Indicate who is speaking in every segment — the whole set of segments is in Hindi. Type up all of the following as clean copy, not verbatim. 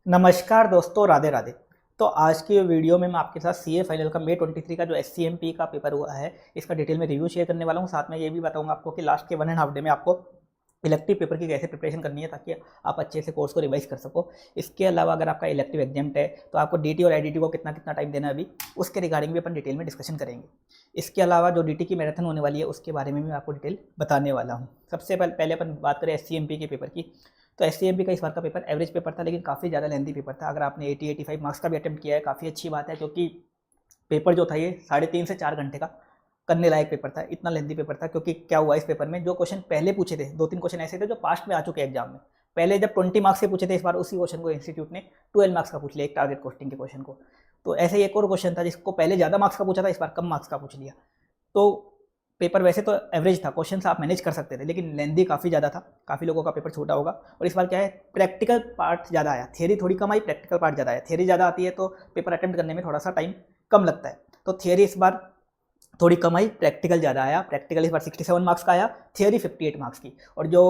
Speaker 1: नमस्कार दोस्तों, राधे राधे। तो आज की वीडियो में मैं आपके साथ सीए फाइनल का मई 23 का जो एससीएमपी का पेपर हुआ है, इसका डिटेल में रिव्यू शेयर करने वाला हूँ। साथ में ये भी बताऊंगा आपको कि लास्ट के 1.5 डे में आपको इलेक्टिव पेपर की कैसे प्रिपरेशन करनी है, ताकि आप अच्छे से कोर्स को रिवाइज कर सको। इसके अलावा अगर आपका इलेक्टिव एग्जाम है तो आपको डीटी और आईडीटी को कितना कितना टाइम देना है अभी, उसके रिगार्डिंग भी अपन डिटेल में डिस्कशन करेंगे। इसके अलावा जो डीटी की मैराथन होने वाली है उसके बारे में भी मैं आपको डिटेल बताने वाला हूँ। सबसे पहले अपन बात करें एससीएमपी के पेपर की। तो एससीएमपी का इस बार का पेपर एवरेज पेपर था, लेकिन काफ़ी ज़्यादा लेंथी पेपर था। अगर आपने 80-85 मार्क्स का भी अटेम्प्ट किया है, काफ़ी अच्छी बात है, क्योंकि पेपर जो था ये 3.5 से 4 घंटे का करने लायक पेपर था। इतना लेंथी पेपर था, क्योंकि क्या हुआ इस पेपर में, जो क्वेश्चन पहले पूछे थे 2-3 क्वेश्चन ऐसे थे जो पास्ट में आ चुके एग्जाम में। पहले जब 20 मार्क्स के पूछे थे, इस बार उसी क्वेश्चन को इंस्टीट्यूट ने 12 मार्क्स का पूछ लिया, एक टारगेट कोस्टिंग के क्वेश्चन को। तो ऐसे ही एक और क्वेश्चन था जिसको पहले ज़्यादा मार्क्स का पूछा था, इस बार कम मार्क्स का पूछ लिया। तो पेपर वैसे तो एवरेज था, क्वेश्चन आप मैनेज कर सकते थे, लेकिन लेंथी काफ़ी ज़्यादा था। काफ़ी लोगों का पेपर छोटा होगा। और इस बार क्या है, प्रैक्टिकल पार्ट ज़्यादा आया, थियरी थोड़ी कम आई, प्रैक्टिकल पार्ट ज़्यादा आया। थियरी ज़्यादा आती है तो पेपर अटेम्प्ट करने में थोड़ा सा टाइम कम लगता है, तो थियरी इस बार थोड़ी कम आई, प्रैक्टिकल ज़्यादा आया। प्रैक्टिकल इस बार 67 मार्क्स का आया, थियरी 58 मार्क्स की। और जो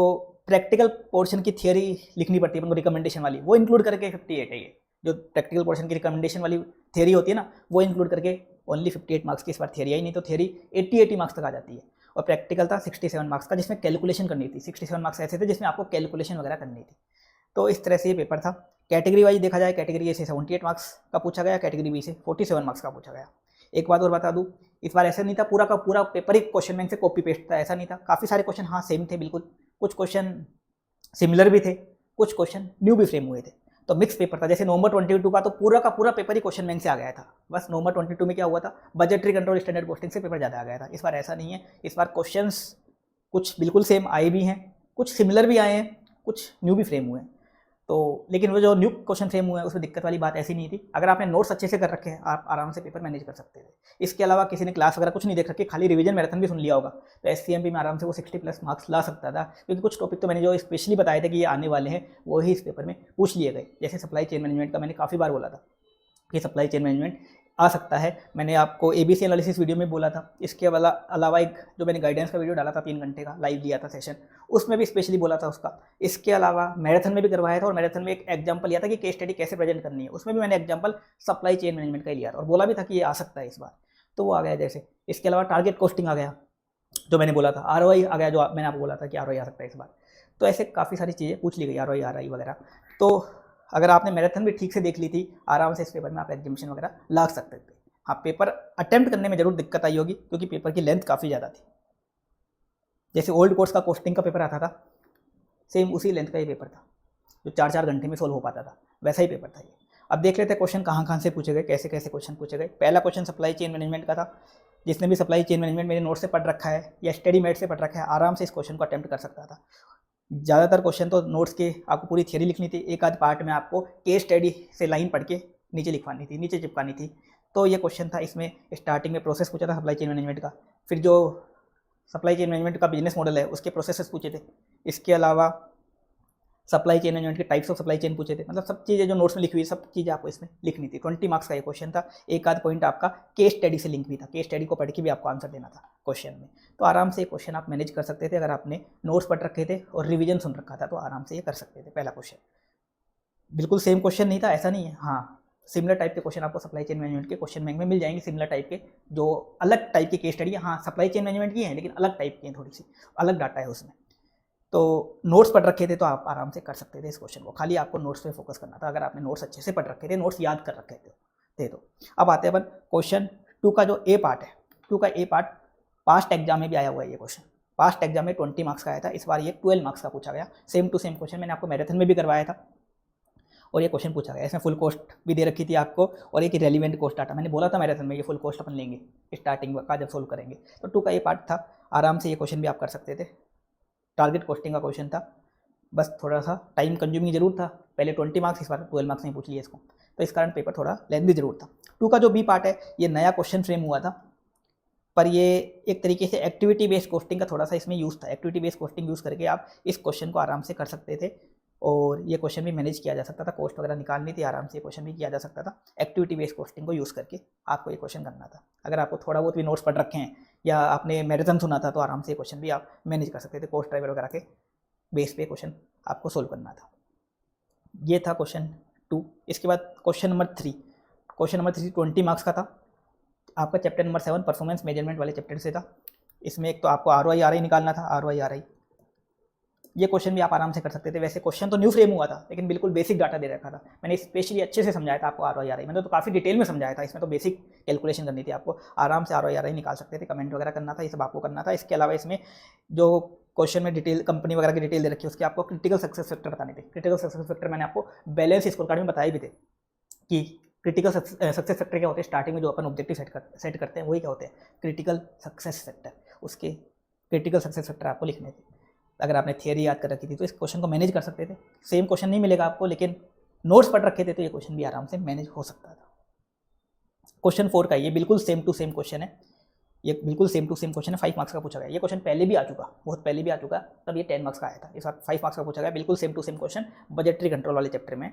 Speaker 1: प्रैक्टिकल पोर्शन की थियरी लिखनी पड़ती है रिकमेंडेशन वाली, वो इंक्लूड करके 58 है। ये जो प्रैक्टिकल पोर्शन की रिकमेंडेशन वाली थियरी होती है ना, वो इंक्लूड करके ओनली 58 मार्क्स की इस बार थियरी आई। नहीं तो थियरी 80-80 मार्क्स तक आ जाती है। और प्रैक्टिकल था 67 मार्क्स का, जिसमें कैलकुलेशन करनी थी। 67 मार्क्स ऐसे थे जिसमें आपको कैलकुलेशन वगैरह करनी थी। तो इस तरह से ये पेपर था। कैटेगरी वाइज देखा जाए, कैटेगरी ए से 78 मार्क्स का पूछा गया, कैटेगरी बी से 47 मार्क्स का पूछा गया। एक बात और बता दूं, इस बार ऐसा नहीं था पूरा का पूरा पेपर ही क्वेश्चन बैंक से कॉपी पेस्ट था, ऐसा नहीं था। काफ़ी सारे क्वेश्चन हाँ सेम थे बिल्कुल, कुछ क्वेश्चन सिमिलर भी थे, कुछ क्वेश्चन न्यू भी फ्रेम हुए थे। तो मिक्स पेपर था। जैसे नवंबर 22 का तो पूरा का पूरा पेपर ही क्वेश्चन बैंक से आ गया था। बस नवंबर 22 में क्या हुआ था, बजटरी कंट्रोल स्टैंडर्ड पोस्टिंग से पेपर ज़्यादा आ गया था। इस बार ऐसा नहीं है। इस बार क्वेश्चंस कुछ बिल्कुल सेम आए भी हैं, कुछ सिमिलर भी आए हैं, कुछ न्यू भी फ्रेम हुए हैं। तो लेकिन वो जो न्यू क्वेश्चन फ्रेम हुआ है उसमें दिक्कत वाली बात ऐसी नहीं थी। अगर आपने नोट्स अच्छे से कर रखे हैं, आप आराम से पेपर मैनेज कर सकते थे। इसके अलावा किसी ने क्लास वगैरह कुछ नहीं देख रखी, खाली रिवीजन मैराथन भी सुन लिया होगा, तो एससीएमपी में आराम से वो 60+ मार्क्स ला सकता था। क्योंकि कुछ टॉपिक तो मैंने जो स्पेशली बताए थे कि ये आने वाले हैं, वही इस पेपर में पूछ लिए गए। जैसे सप्लाई चेन मैनेजमेंट का मैंने काफ़ी बार बोला था कि सप्लाई चेन मैनेजमेंट आ सकता है। मैंने आपको एबीसी एनालिसिस वीडियो में बोला था। इसके अलावा एक जो मैंने गाइडेंस का वीडियो डाला था 3 घंटे का, लाइव लिया था सेशन, उसमें भी स्पेशली बोला था उसका। इसके अलावा मैराथन में भी करवाया था, और मैराथन में एक एग्जाम्पल लिया था कि केस स्टडी कैसे प्रेजेंट करनी है। उसमें भी मैंने एग्जाम्पल सप्लाई चेन मैनेजमेंट का ही लिया था, और बोला भी था कि ये आ सकता है इस बार। तो वो आ गया जैसे। इसके अलावा टारगेट कॉस्टिंग आ गया, जो मैंने बोला था। आरओआई आ गया, जो मैंने आपको बोला था कि आरओआई आ सकता है इस बार। तो ऐसे काफ़ी सारी चीज़ें पूछ ली गई, आरओआई आरआई वगैरह। तो अगर आपने मैराथन भी ठीक से देख ली थी, आराम से इस पेपर में आप एग्जामिनेशन वगैरह ला सकते थे। हाँ, पेपर अटेम्प्ट करने में जरूर दिक्कत आई होगी, क्योंकि पेपर की लेंथ काफ़ी ज़्यादा थी। जैसे ओल्ड कोर्स का कोस्टिंग का पेपर आता था, सेम उसी लेंथ का ये पेपर था, जो 4-4 घंटे में सोल्व हो पाता था, वैसा ही पेपर था ये। अब देख लेते हैं क्वेश्चन कहाँ कहाँ से पूछे गए, कैसे कैसे क्वेश्चन पूछे गए। पहला क्वेश्चन सप्लाई चेन मैनेजमेंट का था। जिसने भी सप्लाई चेन मैनेजमेंट मेरे नोट से पढ़ रखा है या स्टडी मेट से पढ़ रखा है, आराम से इस क्वेश्चन को अटेम्प्ट कर सकता था। ज़्यादातर क्वेश्चन तो नोट्स के आपको पूरी थियरी लिखनी थी, एक आध पार्ट में आपको केस स्टडी से लाइन पढ़ के नीचे लिखवानी थी, नीचे चिपकानी थी। तो ये क्वेश्चन था। इसमें स्टार्टिंग में प्रोसेस पूछा था सप्लाई चेन मैनेजमेंट का, फिर जो सप्लाई चेन मैनेजमेंट का बिजनेस मॉडल है उसके प्रोसेसेस पूछे थे। इसके अलावा सप्लाई चेन मैनेजमेंट के टाइप्स ऑफ सप्लाई चेन पूछे थे। मतलब सब चीज़ें जो नोट्स में लिखी हुई, सब चीज़ें आपको इसमें लिखनी थी। 20 मार्क्स का ये क्वेश्चन था। एक आध पॉइंट आपका केस स्टडी से लिंक भी था, केस स्टडी को पढ़ के भी आपको आंसर देना था क्वेश्चन में। तो आराम से ये क्वेश्चन आप मैनेज कर सकते थे। अगर आपने नोट्स पढ़ रखे थे और रिविजन सुन रखा था, तो आराम से ये कर सकते थे। पहला क्वेश्चन बिल्कुल सेम क्वेश्चन नहीं था, ऐसा नहीं है। हाँ, सिमिलर टाइप के क्वेश्चन आपको सप्लाई चेन मैनेजमेंट के क्वेश्चन बैंक में मिल जाएंगे, सिमिलर टाइप के, जो अलग टाइप की केस स्टडी है। हाँ, सप्लाई चेन मैनेजमेंट की है, लेकिन अलग टाइप की है, थोड़ी सी अलग डाटा है उसमें। तो नोट्स पढ़ रखे थे तो आप आराम से कर सकते थे इस क्वेश्चन को। खाली आपको नोट्स पे फोकस करना था, अगर आपने नोट्स अच्छे से पढ़ रखे थे, नोट्स याद कर रखे थे तो। अब आते हैं अपन क्वेश्चन 2 का जो ए पार्ट है। 2 का ए पार्ट पास्ट एग्जाम में भी आया हुआ है ये क्वेश्चन। पास्ट एग्जाम में 20 मार्क्स का आया था, इस बार ये 12 मार्क्स का पूछा गया। सेम टू सेम क्वेश्चन मैंने आपको मैराथन में भी करवाया था, और ये क्वेश्चन पूछा गया। इसमें फुल कॉस्ट भी दे रखी थी आपको, और एक रेलिवेंट कॉस्ट डाटा। मैंने बोला था मैराथन में ये फुल कॉस्ट अपन लेंगे स्टार्टिंग का जब सोल्व करेंगे। तो 2 का ये पार्ट था, आराम से ये क्वेश्चन भी आप कर सकते थे। टारगेट कॉस्टिंग का क्वेश्चन था, बस थोड़ा सा टाइम कंज्यूमिंग जरूर था। पहले 20 मार्क्स, इस बार 12 मार्क्स नहीं पूछ लिए इसको, तो इस कारण पेपर थोड़ा लेंथी जरूर था। 2 का जो बी पार्ट है, ये नया क्वेश्चन फ्रेम हुआ था, पर ये एक तरीके से एक्टिविटी बेस्ड कोस्टिंग का थोड़ा सा इसमें यूज़ था। एक्टिविटी बेस्ड कोस्टिंग यूज़ करके आप इस क्वेश्चन को आराम से कर सकते थे, और ये क्वेश्चन भी मैनेज किया जा सकता था। कॉस्ट वगैरह निकालनी थी, आराम से ये क्वेश्चन भी किया जा सकता था। एक्टिविटी बेस्ड कोस्टिंग को यूज़ करके आपको ये क्वेश्चन करना था। अगर आपको थोड़ा बहुत भी नोट्स पढ़ रखे हैं या आपने मैराथन सुना था, तो आराम से ये क्वेश्चन भी आप मैनेज कर सकते थे। कॉस्ट ड्राइवर वगैरह के बेस पे क्वेश्चन आपको सोल्व करना था। ये था क्वेश्चन 2। इसके बाद question number 3, question number 3 20 marks का था आपका। चैप्टर नंबर 7 परफॉर्मेंस मेजरमेंट वाले चैप्टर से था। इसमें एक तो आपको ROI निकालना था, ROI। ये क्वेश्चन भी आप आराम से कर सकते थे। वैसे क्वेश्चन तो न्यू फ्रेम हुआ था लेकिन बिल्कुल बेसिक डाटा दे रखा था। मैंने स्पेशली अच्छे से समझाया था आपको ROI। मैंने तो काफ़ी डिटेल में समझाया था, इसमें तो बेसिक कैलकुलेशन करनी थी आपको। आराम से ROI निकाल सकते थे, कमेंट वगैरह करना था, ये सब आपको करना था। इसके अलावा इसमें जो क्वेश्चन में डिटेल कंपनी वगैरह की डिटेल दे रखी है उसके आपको क्रिटिकल सक्सेस फैक्टर बताने थे। क्रिटिकल सक्सेस फैक्टर मैंने आपको बैलेंस स्कोर कार्ड में बताए भी थे कि क्रिटिकल सक्सेस फैक्टर क्या होते हैं। स्टार्टिंग में जो अपन ऑब्जेक्टिव सेट करते हैं वही क्या होते हैं, क्रिटिकल सक्सेस फैक्टर। उसके क्रिटिकल सक्सेस फैक्टर आपको लिखने थे। अगर आपने थियरी याद कर रखी थी तो इस क्वेश्चन को मैनेज कर सकते थे। सेम क्वेश्चन नहीं मिलेगा आपको, लेकिन नोट्स पढ़ रखे थे तो ये क्वेश्चन भी आराम से मैनेज हो सकता था। क्वेश्चन 4 का ये बिल्कुल सेम टू सेम क्वेश्चन है। ये बिल्कुल सेम टू सेम क्वेश्चन है, 5 मार्क्स का पूछा गया। ये क्वेश्चन पहले भी आ चुका, बहुत पहले भी आ चुका, तब ये 10 मार्क्स का आया था। इस बार 5 मार्क्स का पूछा गया, बिल्कुल same to same question. Budgetary control वाले चैप्टर में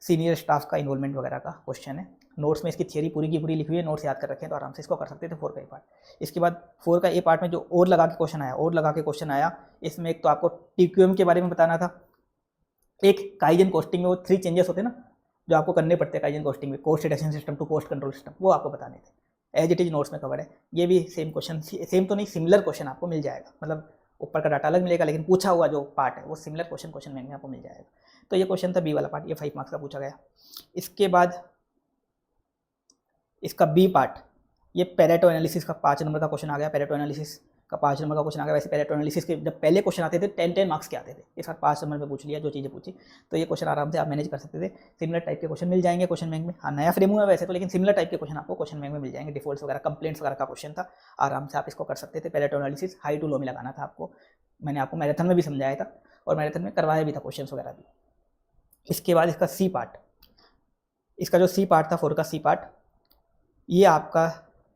Speaker 1: सीनियर स्टाफ का इन्वॉल्वमेंट वगैरह का क्वेश्चन है। नोट्स में इसकी थियरी पूरी की पूरी लिखी हुई है, नोट्स याद कर रखे हैं तो आराम से इसको कर सकते थे। 4 का ए पार्ट। इसके बाद 4 का ए पार्ट में जो और लगा के क्वेश्चन आया, और लगा के क्वेश्चन आया, इसमें एक तो आपको TQM के बारे में बताना था, एक काइजन कोस्टिंग में वो 3 चेंजेस होते हैं ना जो आपको करने पड़ते हैं काइजन कोस्टिंग में, cost reduction system to cost control system, वो आपको बताने थे। एज इट इज नोट्स में कवर है। ये भी सेम क्वेश्चन, सेम तो नहीं सिमिलर क्वेश्चन आपको मिल जाएगा, मतलब ऊपर का डाटा अलग मिलेगा लेकिन पूछा हुआ जो पार्ट है वो सिमिलर क्वेश्चन में आपको मिल जाएगा। तो ये क्वेश्चन था बी वाला पार्ट, ये 5 मार्क्स का पूछा गया। इसके बाद इसका बी पार्ट, ये पेरेटो एनालिसिस का 5 नंबर का क्वेश्चन आ गया। पेरेटो एनालिसिस का 5 नंबर का क्वेश्चन आ गया। वैसे पेरेटो एनालिसिस के जब पहले क्वेश्चन आते थे 10 मार्क्स के आते थे, इस बार 5 नंबर में पूछ लिया जो चीज़ें पूछी, तो ये क्वेश्चन आराम से आप मैनेज कर सकते थे। सिमिलर टाइप के क्वेश्चन मिल जाएंगे क्वेश्चन बैंक में। हाँ नया फ्रेम हुआ है वैसे तो, लेकिन सिमिलर टाइप के क्वेश्चन आपको क्वेश्चन बैंक में मिल जाएंगे। डिफॉल्ट्स वगैरह, कंप्लेंट्स वगैरह का क्वेश्चन था, आराम से आप इसको कर सकते थे। Pareto analysis high to low में लगाना था आपको, मैंने आपको मैराथन में भी समझाया था और मैराथन में करवाया भी था क्वेश्चन वगैरह भी। इसके बाद इसका सी पार्ट, इसका जो सी पार्ट था 4 का सी पार्ट, ये आपका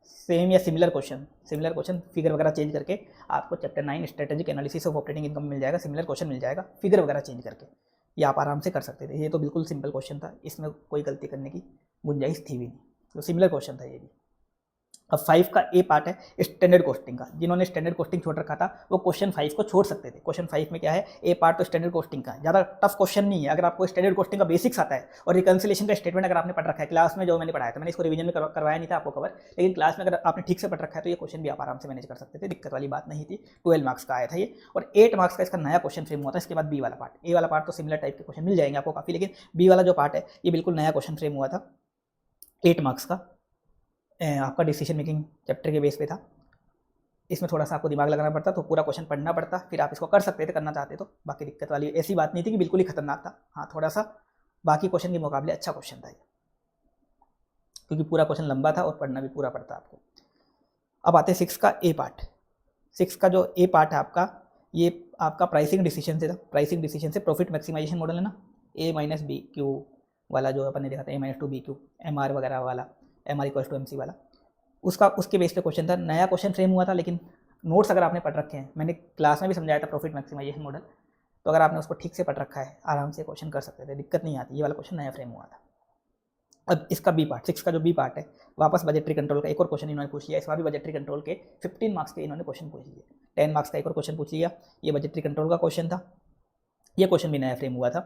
Speaker 1: सेम या सिमिलर क्वेश्चन फिगर वगैरह चेंज करके आपको chapter 9 strategic analysis of operating income मिल जाएगा। सिमिलर क्वेश्चन मिल जाएगा फिगर वगैरह चेंज करके, ये आप आराम से कर सकते थे। ये तो बिल्कुल सिंपल क्वेश्चन था, इसमें कोई गलती करने की गुंजाइश थी भी नहीं, तो सिमिलर क्वेश्चन था ये भी। अब 5 का ए पार्ट है स्टैंडर्ड कॉस्टिंग का। जिन्होंने स्टैंडर्ड कॉस्टिंग छोड़ रखा था वो क्वेश्चन 5 को छोड़ सकते थे। क्वेश्चन 5 में क्या है, ए पार्ट तो स्टैंडर्ड कॉस्टिंग का ज़्यादा टफ क्वेश्चन नहीं है। अगर आपको स्टैंडर्ड कॉस्टिंग का बेसिक्स आता है और रिकंसिलेशन का स्टेटमेंट अगर आपने पढ़ रखा है क्लास में, जो मैंने पढ़ाया था, मैंने इसको रिवीजन में करवाया नहीं था आपको कवर, लेकिन क्लास में अगर आपने ठीक से पढ़ रखा है तो ये क्वेश्चन भी आप आराम से मैनेज कर सकते थे, दिक्कत वाली बात नहीं थी। 12 मार्क्स का आया था ये, और 8 मार्क्स का इसका नया क्वेश्चन फ्रेम हुआ था। इसके बाद बी वाला पार्ट, ए वाला पार्ट तो सिमिलर टाइप के क्वेश्चन मिल जाएंगे आपको काफ़ी, लेकिन बी वाला जो पार्ट है ये बिल्कुल नया क्वेश्चन फ्रेम हुआ था 8 मार्क्स का, आपका डिसीजन मेकिंग चैप्टर के बेस पे था। इसमें थोड़ा सा आपको दिमाग लगाना पड़ता, तो पूरा क्वेश्चन पढ़ना पड़ता, फिर आप इसको कर सकते थे करना चाहते तो। बाकी दिक्कत वाली ऐसी बात नहीं थी कि बिल्कुल ही खतरनाक था। हाँ थोड़ा सा बाकी क्वेश्चन के मुकाबले अच्छा क्वेश्चन था ये, क्योंकि पूरा क्वेश्चन लंबा था और पढ़ना भी पूरा पड़ता आपको। अब आते हैं 6 का ए पार्ट। 6 का जो ए पार्ट है आपका, ये आपका प्राइसिंग डिसीजन से था। प्राइसिंग डिसीजन से प्रॉफिट मैक्सिमाइजेशन मॉडल है ना, ए माइनस बी क्यू वाला जो अपन ने देखा था, A minus two B Q, M R वगैरह वाला, M R equals to M C वाला, उसके बेस पे क्वेश्चन था। नया क्वेश्चन फ्रेम हुआ था, लेकिन नोट्स अगर आपने पढ़ रखे हैं, मैंने क्लास में भी समझाया था प्रॉफिट मैक्सिमाइजेशन मॉडल, तो अगर आपने उसको ठीक से पढ़ रखा है आराम से क्वेश्चन कर सकते थे, दिक्कत नहीं आती। ये वाला क्वेश्चन नया फ्रेम हुआ था। अब इसका बी पार्ट, 6 का जो बी पार्ट है, वापस बजटरी कंट्रोल का एक और क्वेश्चन इन्होंने पूछ लिया। इस बार भी बजटरी कंट्रोल के 15 मार्क्स के इन्होंने क्वेश्चन पूछ लिए। 10 मार्क्स का एक और क्वेश्चन पूछ लिया, ये बजटरी कंट्रोल का क्वेश्चन था। ये क्वेश्चन भी नया फ्रेम हुआ था,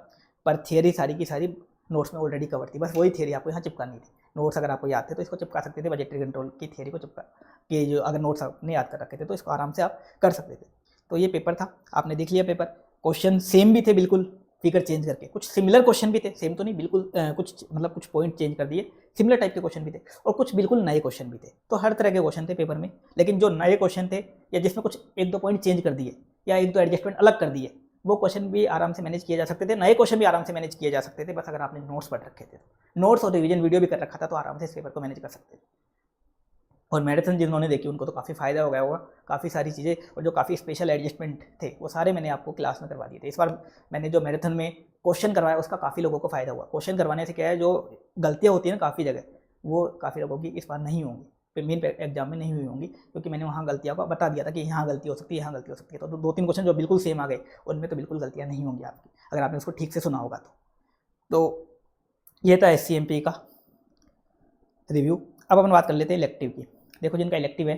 Speaker 1: पर थियरी सारी की सारी नोट्स में ऑलरेडी कवर थी, बस वही थियरी आपको यहाँ चिपकानी थी। नोट्स अगर आपको याद थे तो इसको चिपका सकते थे, बजटरी कंट्रोल की थियरी को चिपका के, जो अगर नोट्स आपने याद कर रखे थे तो इसको आराम से आप कर सकते थे। तो ये पेपर था, आपने देख लिया पेपर। क्वेश्चन सेम भी थे बिल्कुल, फिगर चेंज करके, कुछ सिमिलर क्वेश्चन भी थे, सेम तो नहीं बिल्कुल, कुछ पॉइंट चेंज कर दिए, सिमिलर टाइप के क्वेश्चन भी थे, और कुछ बिल्कुल नए क्वेश्चन भी थे। तो हर तरह के क्वेश्चन थे पेपर में, लेकिन जो नए क्वेश्चन थे या जिसमें कुछ 1-2 पॉइंट चेंज कर दिए या 1-2 एडजस्टमेंट अलग कर दिए, वो क्वेश्चन भी आराम से मैनेज किए जा सकते थे। नए क्वेश्चन भी आराम से मैनेज किए जा सकते थे, बस अगर आपने नोट्स पढ़ रखे थे, नोट्स और रिवीजन वीडियो भी कर रखा था, तो आराम से इस पेपर को मैनेज कर सकते थे। और मैराथन जिन्होंने देखी उनको तो काफ़ी फायदा हो गया होगा, काफ़ी सारी चीज़ें, और जो काफ़ी स्पेशल एडजस्टमेंट थे वो सारे मैंने आपको क्लास में करवा दिए थे। इस बार मैंने जो मैराथन में क्वेश्चन करवाया उसका काफ़ी लोगों को फायदा हुआ। क्वेश्चन करवाने से क्या है, जो गलतियाँ होती हैं ना काफ़ी जगह, वो काफ़ी लोगों की इस बार नहीं होंगी, मेन एग्जाम में नहीं हुई होंगी, क्योंकि मैंने वहाँ गलतियों को बता दिया था कि यहाँ गलती हो सकती है, यहाँ गलती हो सकती है। तो 2-3 क्वेश्चन जो बिल्कुल सेम आ गए, उनमें तो बिल्कुल गलतियाँ नहीं होंगी आपकी, अगर आपने उसको ठीक से सुना होगा तो ये था SCMP का रिव्यू। अब अपन बात कर लेते हैं इलेक्टिव की। देखो जिनका इलेक्टिव है,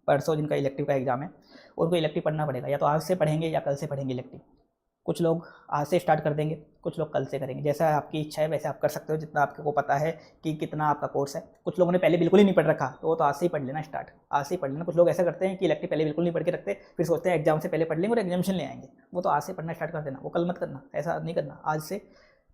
Speaker 1: परसों जिनका इलेक्टिव का एग्जाम है, उनको इलेक्टिव पढ़ना पड़ेगा, या तो आज से पढ़ेंगे या कल से पढ़ेंगे इलेक्टिव। कुछ लोग आज से स्टार्ट कर देंगे, कुछ लोग कल से करेंगे, जैसा आपकी इच्छा है वैसे आप कर सकते हो, जितना आपको पता है कि कितना आपका कोर्स है। कुछ लोगों ने पहले बिल्कुल ही नहीं पढ़ रखा तो वो तो आज से ही पढ़ लेना स्टार्ट, आज से ही पढ़ लेना। कुछ लोग ऐसा करते हैं कि इलेक्टिव पहले बिल्कुल नहीं पढ़ के रखते, फिर सोचते हैं एग्जाम से पहले पढ़ लेंगे और एग्जामिशन ले आएंगे। वो तो आज से पढ़ना स्टार्ट कर देना, वो कल मत करना, ऐसा नहीं करना। आज से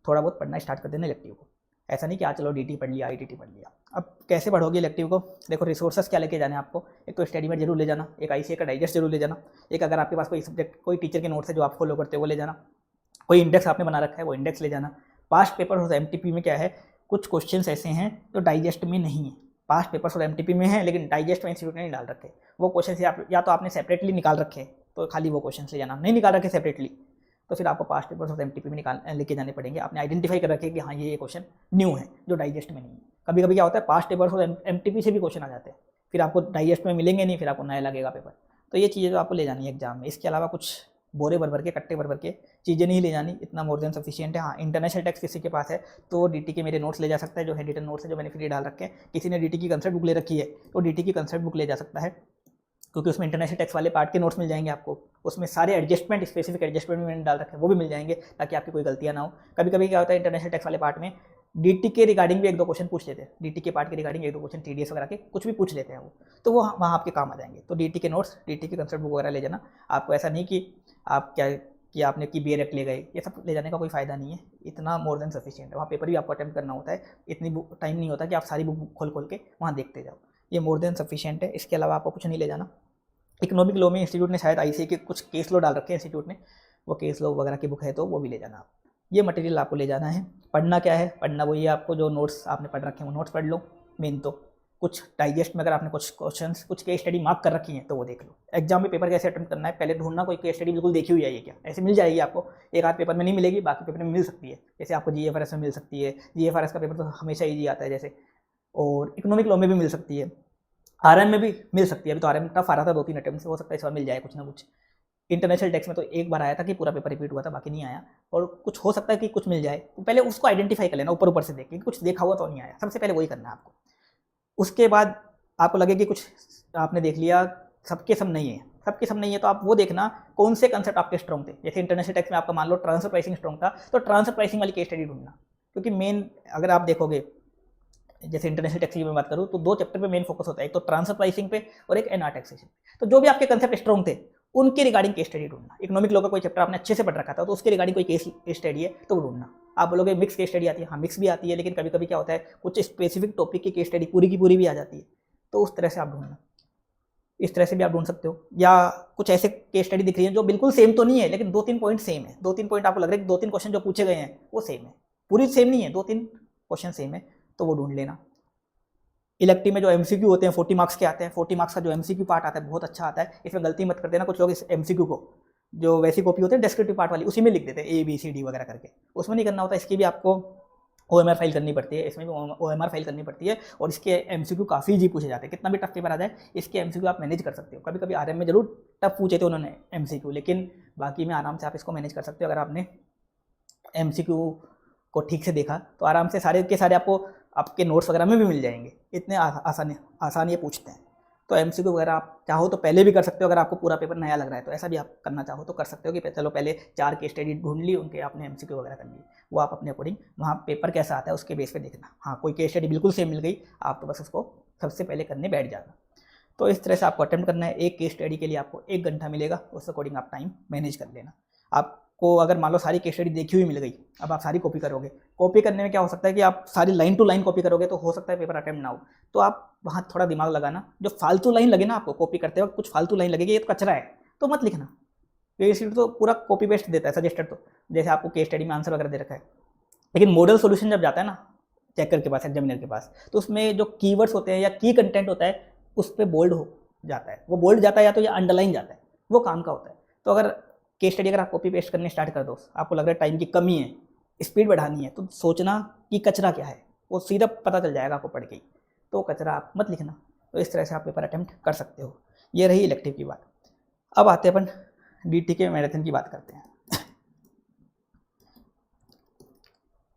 Speaker 1: थोड़ा बहुत पढ़ना स्टार्ट कर देना इलेक्टिव को। ऐसा नहीं कि आज चलो डीटी पढ़ लिया, आईटीटी पढ़ लिया। अब कैसे पढ़ोगे इलेक्टिव को? देखो रिसोर्सेस क्या लेके जाने आपको। एक तो स्टडीमेट जरूर ले जाना, एक आईसीए का डाइजेस्ट जरूर ले जाना, एक अगर आपके पास कोई सब्जेक्ट कोई टीचर के नोट्स है जो आप फॉलो करते हो वो ले जाना, कोई इंडेक्स आपने बना रखा है वो इंडेक्स ले जाना। पास्ट पेपर और एमटीपी में क्या है, कुछ क्वेश्चंस ऐसे हैं जो डाइजेस्ट में नहीं है। पास्ट पेपर्स और एमटीपी में है लेकिन डाइजेस्ट में इंस्टीट्यूट ने नहीं डाल रखे। वो क्वेश्चन या तो आपने सेपरेटली निकाल रखे तो खाली वो क्वेश्चन ले जाना, नहीं निकाल रखे सेपरेटली तो फिर आपको पास्ट पेपर्स और एमटीपी में निकाल लेके जाने पड़ेंगे। आपने आइडेंटिफाई कर रखे कि हाँ ये क्वेश्चन न्यू है जो डाइजेस्ट में नहीं है। कभी कभी क्या होता है पास्ट पेपर्स और एमटीपी से भी क्वेश्चन आ जाते हैं, फिर आपको डाइजेस्ट में मिलेंगे नहीं, फिर आपको नया लगेगा पेपर। तो ये चीज़ें तो आपको ले जानी है एग्जाम में। इसके अलावा कुछ बोरे भर भर के कट्टे भर भर के चीज़ें नहीं ले जानी, इतना मोर देन सफिशिएंट है। हाँ इंटरनेशनल टेक्स्ट किसी के पास है तो डीटी के मेरे नोट्स ले जा सकता है, जो है रिटन नोट्स है जो मैंने फ्री डाल रखे हैं। किसी ने डीटी की कंसेप्ट बुक ले रखी है तो डीटी की कंसेप्ट बुक ले जा सकता है, क्योंकि उसमें इंटरनेशनल टेक्स्ट वाले पार्ट के नोट्स मिल जाएंगे आपको। उसमें सारे एडजस्टमेंट स्पेसिफिक एडजस्टमेंट मैंने डाल रखे हैं वो भी मिल जाएंगे ताकि आपकी कोई गलतियाँ ना हो। कभी कभी क्या होता है इंटरनेशनल टेक्स्ट वाले पार्ट में डीटी के रिगार्डिंग भी एक दो क्वेश्चन पूछ लेते हैं, डीटी के पार्ट के रिगार्डिंग एक दो क्वेश्चन टीडीएस वगैरह के कुछ भी पूछ लेते हैं वो, तो वो वहाँ आपके काम आ जाएंगे। तो डीटी के नोट्स, डीटी के कंसेप्ट बुक वगैरह ले जाना। आपको ऐसा नहीं कि आप क्या कि आपने की बी ले गए, ये सब ले जाने का कोई फ़ायदा नहीं है, इतना मोर देन सफिशिएंट है। वहाँ पेपर भी आपको अटेम्प्ट करना होता है, इतनी बुक टाइम नहीं होता कि आप सारी बुक खोल खोल के वहाँ देखते जाओ, ये मोर देन सफिशिएंट है। इसके अलावा आपको कुछ नहीं ले जाना। इकोनॉमिक लॉ में इंस्टीट्यूट ने शायद आईसीए के कुछ केस लॉ डाल रखे हैं इंस्टीट्यूट ने, वो केस लॉ वगैरह की बुक है तो वो भी ले जाना आप। ये मटेरियल आपको ले जाना है। पढ़ना क्या है, पढ़ना वही है आपको जो नोट्स आपने पढ़ रखे हैं वो नोट्स पढ़ लो मेन। तो कुछ डाइजेस्ट में अगर आपने कुछ क्वेश्चंस कुछ केस स्टडी मार्क कर रखी है तो वो देख लो। एग्जाम में पेपर कैसे अटेम्प्ट करना है पहले ढूंढना, कोई केस स्टडी बिल्कुल देखी हुई है ये क्या, ऐसे मिल जाएगी आपको। एक आध पेपर में नहीं मिलेगी, बाकी पेपर में मिल सकती है। जैसे आपको जीएफआरएस में मिल सकती है, जीएफआरएस का पेपर तो हमेशा ईजी आता है जैसे, और इकोनॉमिक लॉ में भी मिल सकती है, आरएम में भी मिल सकती है। अभी तो आरएम टफ आ रहा था 2-3 अटेम्प्ट से, हो सकता है इस बार मिल जाए कुछ ना कुछ। इंटरनेशनल टेक्स्ट में तो एक बार आया था कि पूरा पेपर रिपीट हुआ था, बाकी नहीं आया। और कुछ हो सकता है कि कुछ मिल जाए, तो पहले उसको आइडेंटिफाई कर लेना ऊपर ऊपर से देख के, कुछ देखा हुआ तो नहीं आया, सबसे पहले वही करना है आपको। उसके बाद आपको लगे कि कुछ आपने देख लिया, सबके सब नहीं है, सबके सब नहीं है, तो आप वो देखना कौन से कंसेप्ट आपके स्ट्रॉन्ग थे। जैसे इंटरनेशनल टेक्स्ट में आपका मान लो ट्रांसफर प्राइसिंग स्ट्रॉन्ग था तो ट्रांसफर प्राइसिंग वाली केस स्टडी ढूंढना, क्योंकि मेन अगर आप देखोगे जैसे इंटरनेशनल टैक्स की मैं बात करूँ तो 2 चैप्टर पे मेन फोकस होता है, एक तो ट्रांसफर प्राइसिंग पे और एक एनआर टैक्सेशन। तो जो भी आपके कंसेप्ट स्ट्रॉन्ग थे उनके रिगार्डिंग केस स्टडी ढूंढना। इकोनॉमिक लॉ का कोई चैप्टर आपने अच्छे से पढ़ रखा था तो उसके रिगार्डिंग कोई केस स्टडी है तो ढूंढना। आप बोलोगे मिक्स केस स्टडी आती है, हाँ मिक्स भी आती है, लेकिन कभी कभी क्या होता है कुछ स्पेसिफिक टॉपिक की केस स्टडी पूरी की पूरी भी आ जाती है, तो उस तरह से आप ढूंढना। इस तरह से भी आप ढूंढ सकते हो। या कुछ ऐसे केस स्टडी दिख रही है जो बिल्कुल सेम तो नहीं है लेकिन 2-3 पॉइंट सेम है, 2-3 पॉइंट आपको लग रहा है कि 2-3 क्वेश्चन जो पूछे गए हैं वो सेम है, पूरी सेम नहीं है, 2-3 क्वेश्चन सेम है, तो वो ढूंढ लेना। इलेक्टिव में जो एमसीक्यू होते हैं 40 मार्क्स के आते हैं, 40 मार्क्स का जो एमसीक्यू पार्ट आता है बहुत अच्छा आता है। इसमें गलती मत कर देना, कुछ लोग इस एमसीक्यू को जो वैसी कॉपी होती है डिस्क्रिप्टिव पार्ट वाली उसी में लिख देते हैं ABCD वगैरह करके, उसमें नहीं करना होता। इसकी भी आपको OMR फाइल करनी पड़ती है, इसमें भी OMR फाइल करनी पड़ती है, और इसके एमसीक्यू काफ़ी ईजी पूछे जाते हैं। कितना भी टफ पेपर आ जाए इसके एमसीक्यू आप मैनेज कर सकते हो। कभी कभी आरएम में जरूर टफ पूछे थे उन्होंने एमसीक्यू, लेकिन बाकी में आराम से आप इसको मैनेज कर सकते हो। अगर आपने एमसीक्यू को ठीक से देखा तो आराम से सारे के सारे आपको आपके नोट्स वगैरह में भी मिल जाएंगे, इतने आसान ये पूछते हैं। तो एमसीक्यू वगैरह आप चाहो तो पहले भी कर सकते हो, अगर आपको पूरा पेपर नया लग रहा है तो ऐसा भी आप करना चाहो तो कर सकते हो कि चलो पहले 4 केस स्टडी ढूंढ ली, उनके आपने एमसीक्यू वगैरह कर ली, वो आप अपने अकॉर्डिंग वहाँ पेपर कैसा आता है उसके बेस पे देखना। हाँ कोई केस स्टडी बिल्कुल सेम मिल गई आप तो बस उसको सबसे पहले करने बैठ जाना। तो इस तरह से आपको अटेम्प्ट करना है। एक केस स्टडी के लिए आपको 1 घंटा मिलेगा, उस अकॉर्डिंग आप टाइम मैनेज कर लेना। आपको अगर मान लो सारी केस स्टडी देखी हुई मिल गई, अब आप सारी कॉपी करोगे, कॉपी करने में क्या हो सकता है कि आप सारी लाइन टू लाइन कॉपी करोगे तो हो सकता है पेपर अटेम्प्ट ना हो, तो आप वहाँ थोड़ा दिमाग लगाना। जो फालतू लाइन लगे ना आपको कॉपी करते वक्त, कुछ फालतू लाइन लगेगी ये तो कचरा है तो मत लिखना। ये तो पूरा कॉपी पेस्ट देता है सजेस्टेड, तो जैसे आपको केस स्टडी में आंसर वगैरह दे रखा है, लेकिन मॉडल सोल्यूशन जब जाता है ना चेकर के पास, एग्जामिनर के पास, तो उसमें जो कीवर्ड्स होते हैं या की कंटेंट होता है उस पर बोल्ड हो जाता है, वो बोल्ड जाता है या तो या अंडरलाइन जाता है, वो काम का होता है। तो अगर केस स्टडी अगर आप कॉपी पेस्ट करने स्टार्ट कर दो, आपको लग रहा है टाइम की कमी है, स्पीड बढ़ानी है, तो सोचना कि कचरा क्या है, वो सीधा पता चल जाएगा आपको पढ़ के ही, तो कचरा आप मत लिखना। तो इस तरह से आप पेपर अटेम्प्ट कर सकते हो। ये रही इलेक्टिव की बात। अब आते हैं अपन डीटी के मैराथन की बात करते हैं।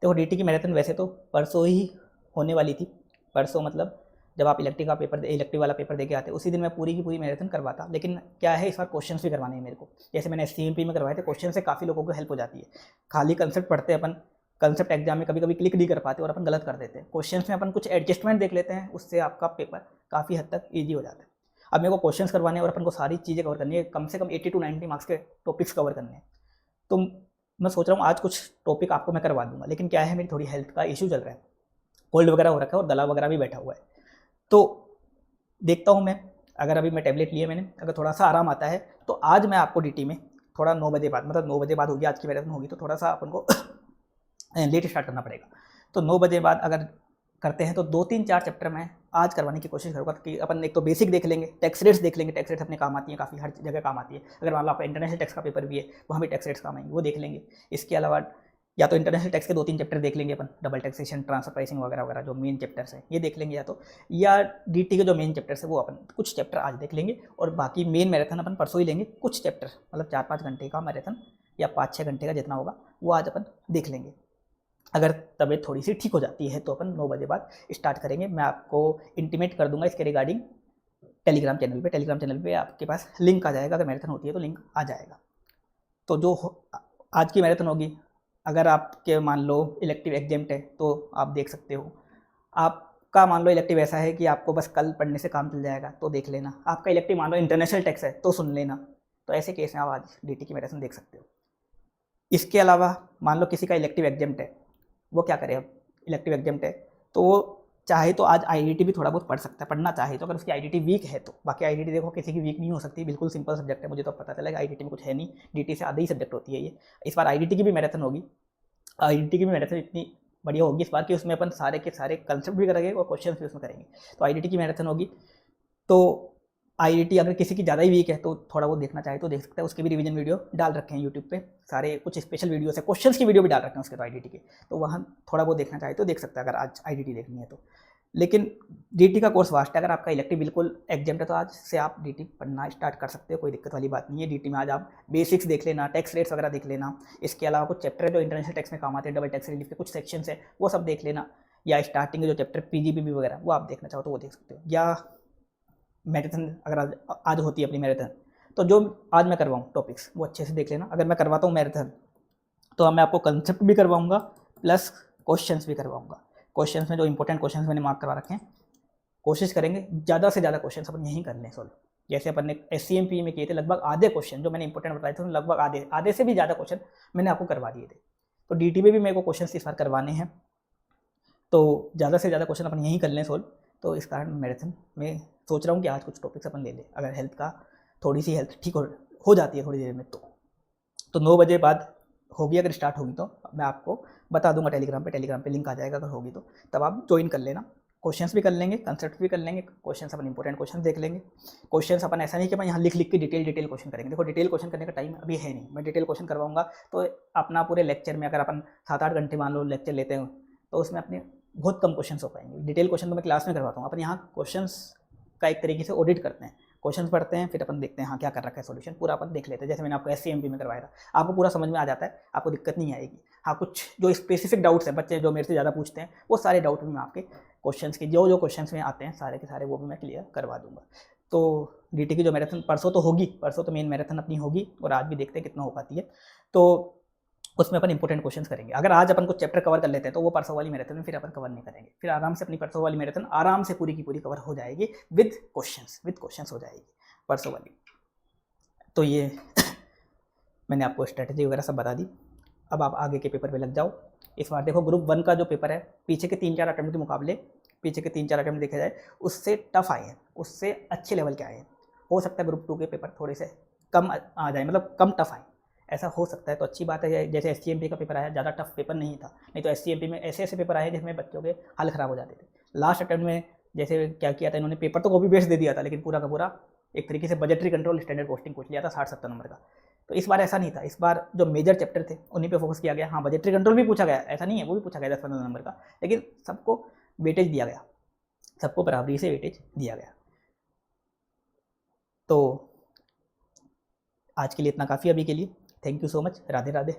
Speaker 1: देखो डीटी की मैराथन वैसे तो परसों ही होने वाली थी, परसों मतलब जब आप इलेक्टिव वाला पेपर दे के आते उसी दिन मैं पूरी की पूरी मैराथन करवाता। लेकिन क्या है, इस बार क्वेश्चंस भी करवाने हैं मेरे को। जैसे मैंने SCMP में करवाए थे, क्वेश्चन से काफ़ी लोगों को हेल्प हो जाती है। खाली कंसेप्ट पढ़ते हैं अपन, कंसेप्ट एग्जाम में कभी कभी क्लिक नहीं कर पाते और अपन गलत कर देते हैं। क्वेश्चंस में अपन कुछ एडजस्टमेंट देख लेते हैं, उससे आपका पेपर काफ़ी हद तक ईजी हो जाता है। अब मेरे को क्वेश्चंस करवाने हैं और अपन को सारी चीज़ें कवर करनी है, कम से कम 80 to 90 मार्क्स के टॉपिक्स कवर करने हैं। तो मैं सोच रहा हूँ आज कुछ टॉपिक आपको मैं करवा दूंगा। लेकिन क्या है, मेरी थोड़ी हेल्थ का इशू चल रहा है, कोल्ड वगैरह हो रखा है और गला वगैरह भी बैठा हुआ है। तो देखता हूँ मैं, अगर अभी मैं टैबलेट लिए मैंने, अगर थोड़ा सा आराम आता है तो आज मैं आपको DT में थोड़ा 9 बजे बाद, मतलब 9 बजे बाद होगी आज की मैराथन होगी, तो थोड़ा सा अपन को लेट स्टार्ट करना पड़ेगा। तो 9 बजे बाद अगर करते हैं तो 2-3-4 चैप्टर मैं आज करवाने की कोशिश करूँगा कि अपन एक तो बेसिक देख लेंगे, टैक्स रेट्स देख लेंगे। टैक्स रेट्स अपने काम आती हैं, काफ़ी हर जगह काम आती है। अगर मान लो आपका इंटरनेशनल टैक्स का पेपर भी है, वहाँ भी टैक्स रेट्स काम आएंगे, वो देख लेंगे। इसके अलावा या तो इंटरनेशनल टैक्स के 2-3 चैप्टर देख लेंगे अपन, डबल टैक्सेशन, ट्रांसफर प्राइसिंग वगैरह वगैरह जो मेन चैप्टर्स हैं ये देख लेंगे, या DT के जो मेन चैप्टर्स है वो अपन कुछ चैप्टर आज देख लेंगे। और बाकी मेन मैराथन अपन परसों ही लेंगे। कुछ चैप्टर मतलब 4-5 घंटे का मैराथन या 5-6 घंटे का जितना होगा वो आज अपन देख लेंगे। अगर तबीयत थोड़ी सी ठीक हो जाती है तो अपन 9 बजे बाद स्टार्ट करेंगे। मैं आपको इंटीमेट कर दूंगा इसके रिगार्डिंग टेलीग्राम चैनल पे आपके पास लिंक आ जाएगा। अगर मैराथन होती है तो लिंक आ जाएगा। तो जो आज की मैराथन होगी, अगर आपके मान लो इलेक्टिव एग्जाम्ट है तो आप देख सकते हो। आपका मान लो इलेक्टिव ऐसा है कि आपको बस कल पढ़ने से काम चल जाएगा तो देख लेना। आपका इलेक्टिव मान लो इंटरनेशनल टैक्स है तो सुन लेना। तो ऐसे केस में आप आज DT की मैराथन देख सकते हो। इसके अलावा मान लो किसी का इलेक्टिव एग्जाम्ट है, वो क्या करे, अब इलेक्टिव एग्जाम्ट है तो वो चाहे तो आज IDT भी थोड़ा बहुत पढ़ सकता है, पढ़ना चाहे तो। अगर उसकी IDT वीक है तो, बाकी IDT देखो किसी की वीक नहीं हो सकती, बिल्कुल सिंपल सब्जेक्ट है। मुझे तो पता चला कि IDT में कुछ है नहीं, DT से आधी ही सब्जेक्ट होती है ये। इस बार IDT की भी मैराथन होगी। IDT की भी मैराथन इतनी बढ़िया होगी इस बार कि उसमें अपन सारे के सारे कंसेप्ट भी करेंगे और क्वेश्चन भी उसमें करेंगे। तो IDT की मैराथन होगी। तो IDT अगर किसी की ज़्यादा ही वीक है तो थोड़ा वो देखना चाहे तो देख सकता है। उसके भी रिवीजन वीडियो डाल रखे हैं यूट्यूब पे, सारे कुछ स्पेशल वीडियोस है, क्वेश्चंस की वीडियो भी डाल रखे हैं उसके तो IDT के। तो वहाँ थोड़ा वो देखना चाहे तो देख सकता है अगर आज IDT देखनी है तो। लेकिन DT का कोर्स वास्ट है। अगर आपका इलेक्टिव बिल्कुल एग्जाम्ट है तो आज से आप DT पढ़ना स्टार्ट कर सकते हो, कोई दिक्कत वाली बात नहीं है। DT में आज आप बेसिक्स देख लेना, टैक्स रेट्स वगैरह देख लेना। इसके अलावा कुछ चैप्टर है जो इंटरनेशनल टैक्स में काम आते हैं, डबल टैक्स रिलीफ के कुछ सेक्शंस है वो सब देख लेना। या स्टार्टिंग के जो चैप्टर PGBB वगैरह वो आप देखना चाहो तो वो देख सकते हो। या मैराथन अगर आज होती है अपनी मैराथन, तो जो आज मैं करवाऊँ टॉपिक्स वो अच्छे से देख लेना। अगर मैं करवाता हूँ मैराथन तो मैं आपको कंसेप्ट भी करवाऊँगा प्लस क्वेश्चंस भी करवाऊँगा। क्वेश्चंस में जो इंपॉर्टेंट क्वेश्चंस मैंने मार्क करवा रखे हैं, कोशिश करेंगे ज़्यादा से ज़्यादा क्वेश्चंस अपन यहीं कर लें सॉल्व। जैसे अपन ने SCMP में किए थे, लगभग आधे क्वेश्चन जो मैंने इंपॉर्टेंट बताए थे, लगभग आधे से भी ज़्यादा क्वेश्चन मैंने आपको करवा दिए थे। तो DT में भी मेरे को क्वेश्चन इस बार करवाने हैं, तो ज़्यादा से ज़्यादा क्वेश्चन अपन यहीं कर लें सॉल्व। तो इस कारण मैराथन में सोच रहा हूँ कि आज कुछ टॉपिक्स अपन ले लें, अगर हेल्थ का थोड़ी सी हेल्थ ठीक हो जाती है थोड़ी देर में तो 9 बजे बाद होगी। अगर स्टार्ट होगी तो मैं आपको बता दूंगा टेलीग्राम पे लिंक आ जाएगा। अगर होगी तो तब आप ज्वाइन कर लेना। क्वेश्चंस भी कर लेंगे, कंसेप्ट भी कर लेंगे। क्वेश्चंस अपन इंपॉर्टेंट क्वेश्चन देख लेंगे। क्वेश्चंस अपन ऐसा नहीं कि अपन यहाँ लिख के डिटेल क्वेश्चन करेंगे। देखो डिटेल क्वेश्चन करने का टाइम अभी है नहीं। मैं डिटेल क्वेश्चन करवाऊंगा तो अपना पूरे लेक्चर में, अगर अपन 7-8 घंटे मान लो लेक्चर लेते हैं तो उसमें अपने बहुत कम क्वेश्चन हो पाएंगे। डिटेल क्वेश्चन तो मैं क्लास में करवाता हूँ। अपन यहाँ क्वेश्चंस का एक तरीके से ऑडिट करते हैं, क्वेश्चन पढ़ते हैं, फिर अपन देखते हैं हाँ क्या कर रखा है, सॉल्यूशन पूरा अपन देख लेते हैं। जैसे मैंने आपको SCMP में करवाया था, आपको पूरा समझ में आ जाता है, आपको दिक्कत नहीं आएगी। हाँ कुछ जो स्पेसिफिक डाउट्स हैं, बच्चे जो मेरे से ज़्यादा पूछते हैं, वो सारे डाउट भी मैं आपके क्वेश्चंस के जो क्वेश्चंस में आते हैं सारे के सारे वो भी मैं क्लियर करवा दूंगा। तो DT की जो मैराथन परसों तो होगी, परसों तो मेन मैराथन अपनी होगी और आज भी देखते हैं कितना हो पाती है। तो उसमें अपन इंपॉर्टेंट क्वेश्चंस करेंगे। अगर आज अपन कुछ चैप्टर कवर कर लेते हैं तो वो परसों वाली मैराथन में फिर अपन कवर नहीं करेंगे। फिर आराम से अपनी परसों वाली मैराथन आराम से पूरी की पूरी कवर हो जाएगी विद क्वेश्चंस हो जाएगी परसों वाली। तो ये मैंने आपको स्ट्रेटजी वगैरह सब बता दी। अब आप आगे के पेपर पे लग जाओ। इस बार देखो ग्रुप 1 का जो पेपर है, पीछे के 3-4 अटेम्प्ट के मुकाबले, पीछे के 3-4 अटेम्प्ट देखे जाए उससे टफ आए हैं, उससे अच्छे लेवल के आए हैं। हो सकता है ग्रुप 2 के पेपर थोड़े से कम आ जाए, मतलब कम टफ आए, ऐसा हो सकता है। तो अच्छी बात है। जैसे SCMP का पेपर आया, ज़्यादा टफ पेपर नहीं था, नहीं तो SCMP में ऐसे पेपर आए जिसमें बच्चों के हाल ख़राब हो जाते थे। लास्ट अटेम्प्ट में जैसे क्या किया था इन्होंने, पेपर तो कॉपी पेस्ट दे दिया था लेकिन पूरा का पूरा एक तरीके से बजटरी कंट्रोल स्टैंडर्ड कॉस्टिंग पूछ लिया था 60-70 नंबर का। तो इस बार ऐसा नहीं था। इस बार जो मेजर चैप्टर थे उन्हीं पे फोकस किया गया। हाँ बजटरी कंट्रोल भी पूछा गया, ऐसा नहीं है, वो भी पूछा गया 10-15 नंबर का, लेकिन सबको वेटेज दिया गया, सबको बराबरी से वेटेज दिया गया। तो आज के लिए इतना काफ़ी, अभी के लिए thank you so much. Radhe Radhe.